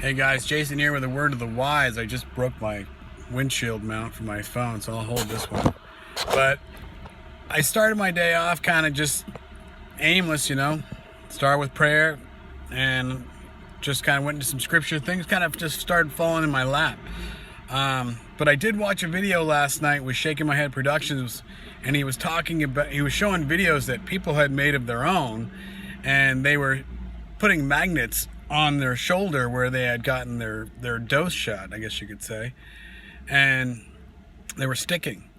Hey guys, Jason here with a word of the wise. I just broke my windshield mount for my phone, so I'll hold this one. But I started my day off kind of just aimless, Start with prayer and just kind of went into some scripture. Things kind of just started falling in my lap. But I did watch a video last night with Shaking My Head Productions, and he was showing videos that people had made of their own, and they were putting magnets on their shoulder where they had gotten their dose shot, I guess you could say, and they were sticking.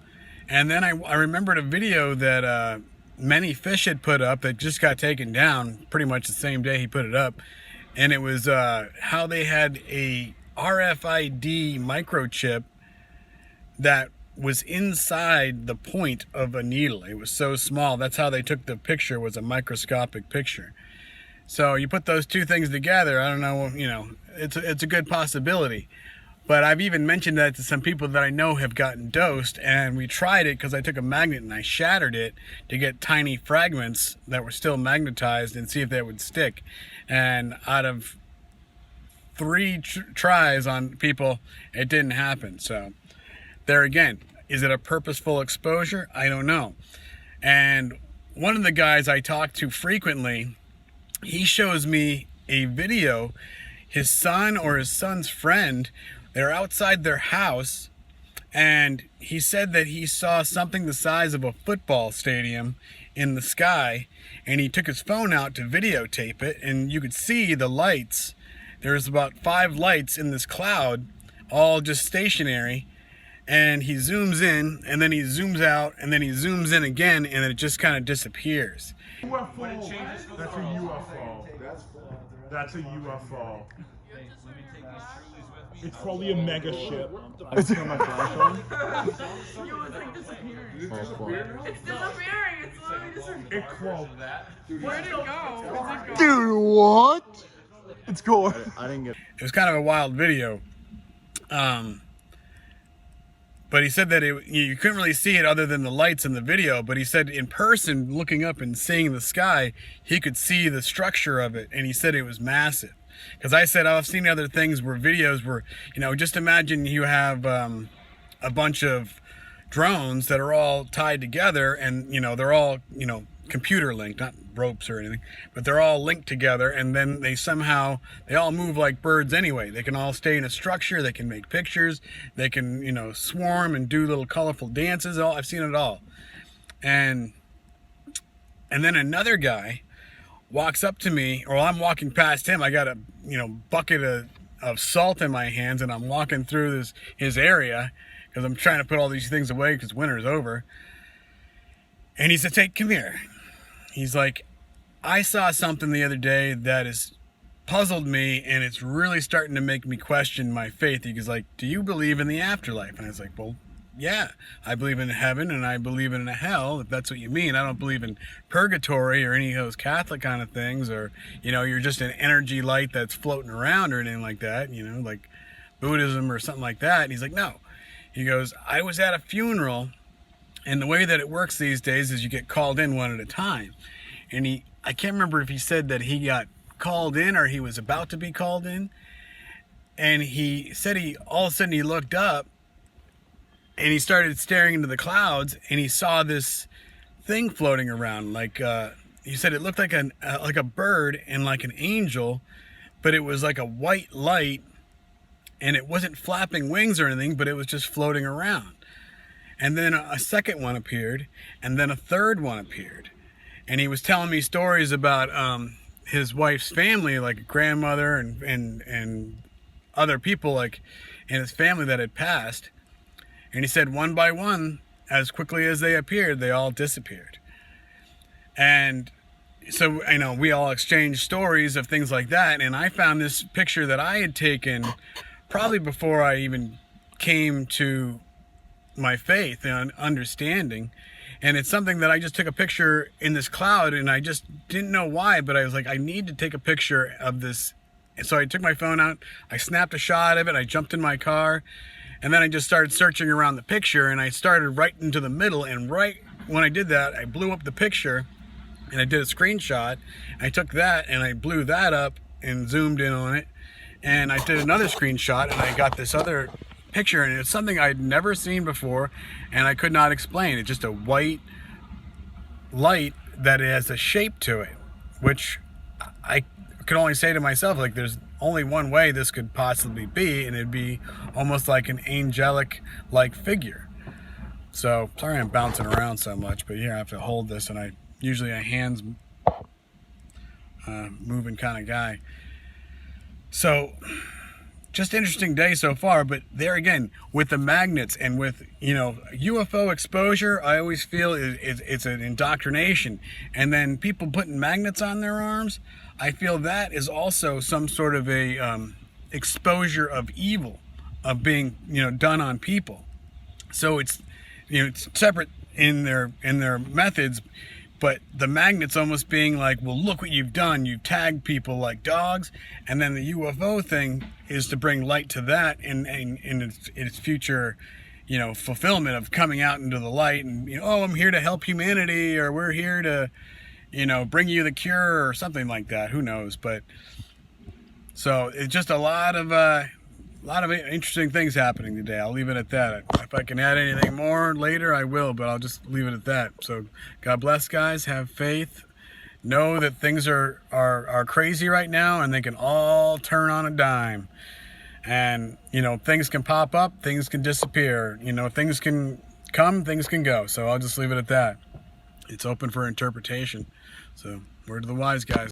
And then I remembered a video that Many Fish had put up that just got taken down pretty much the same day he put it up, and it was how they had a RFID microchip that was inside the point of a needle. It was so small. That's how they took the picture, was a microscopic picture. So you put those two things together, I don't know, it's a good possibility. But I've even mentioned that to some people that I know have gotten dosed, and we tried it because I took a magnet and I shattered it to get tiny fragments that were still magnetized and see if they would stick. And out of 3 tries on people, it didn't happen. So there again, is it a purposeful exposure? I don't know. And one of the guys I talk to frequently, he shows me a video. His son or his son's friend, they're outside their house, and he said that he saw something the size of a football stadium in the sky, and he took his phone out to videotape it, and you could see the lights. There's about 5 lights in this cloud, all just stationary, and he zooms in, and then he zooms out, and then he zooms in again, and it just kind of disappears. UFO. That's a UFO. That's a UFO. It's probably a mega ship. I turn my flash on. Yo, it's like disappearing. It's It's disappearing. It's literally disappearing. It crawled. Where'd it go? Where'd it go? Dude, what? It's cool. I didn't get. It was kind of a wild video. But he said that you couldn't really see it other than the lights in the video, but he said in person, looking up and seeing the sky, he could see the structure of it, and he said it was massive. Because I said, I've seen other things where videos were, just imagine you have a bunch of drones that are all tied together, and, they're all, computer linked, not ropes or anything, but they're all linked together, and then they all move like birds anyway. They can all stay in a structure, they can make pictures, they can, swarm and do little colorful dances. I've seen it all. And then another guy walks up to me, or I'm walking past him. I got a bucket of salt in my hands, and I'm walking through his area because I'm trying to put all these things away because winter's over. And he said, come here. He's like, I saw something the other day that has puzzled me, and it's really starting to make me question my faith. He was like, do you believe in the afterlife? And I was like, well, yeah, I believe in heaven and I believe in a hell, if that's what you mean. I don't believe in purgatory or any of those Catholic kind of things, or, you're just an energy light that's floating around or anything like that, like Buddhism or something like that. And he's like, no. He goes, I was at a funeral, and the way that it works these days is you get called in one at a time. And I can't remember if he said that he got called in or he was about to be called in. And he said all of a sudden he looked up and he started staring into the clouds, and he saw this thing floating around. Like, he said it looked like a bird and like an angel, but it was like a white light, and it wasn't flapping wings or anything, but it was just floating around. And then a second one appeared, and then a third one appeared. And he was telling me stories about his wife's family, like a grandmother and other people like in his family that had passed. And he said one by one, as quickly as they appeared, they all disappeared. And so, we all exchanged stories of things like that. And I found this picture that I had taken probably before I even came to my faith and understanding. And it's something that I just took a picture in this cloud, and I just didn't know why, but I was like, I need to take a picture of this. And so I took my phone out, I snapped a shot of it, I jumped in my car, and then I just started searching around the picture, and I started right into the middle, and right when I did that, I blew up the picture, and I did a screenshot. I took that, and I blew that up and zoomed in on it, and I did another screenshot, and I got this other picture, and it's something I'd never seen before, and I could not explain. It's just a white light that has a shape to it, which I could only say to myself, like, there's only one way this could possibly be, and it'd be almost like an angelic-like figure. So, sorry I'm bouncing around so much, but here I have to hold this, and I usually a hands moving kind of guy. So, just interesting day so far, but there again, with the magnets and with, you know, UFO exposure, I always feel it's an indoctrination. And then people putting magnets on their arms, I feel that is also some sort of a exposure of evil, of being, you know, done on people. So it's, you know, it's separate in their methods, but the magnets almost being like, well, look what you've done. You've tagged people like dogs. And then the UFO thing is to bring light to that in its future, you know, fulfillment of coming out into the light and, you know, oh, I'm here to help humanity, or we're here to, you know, bring you the cure or something like that. Who knows? But so it's just a lot of interesting things happening today. I'll leave it at that. If I can add anything more later, I will, but I'll just leave it at that. So God bless, guys. Have faith. Know that things are crazy right now, and they can all turn on a dime. And, you know, things can pop up, things can disappear. You know, things can come, things can go. So I'll just leave it at that. It's open for interpretation. So word to the wise, guys.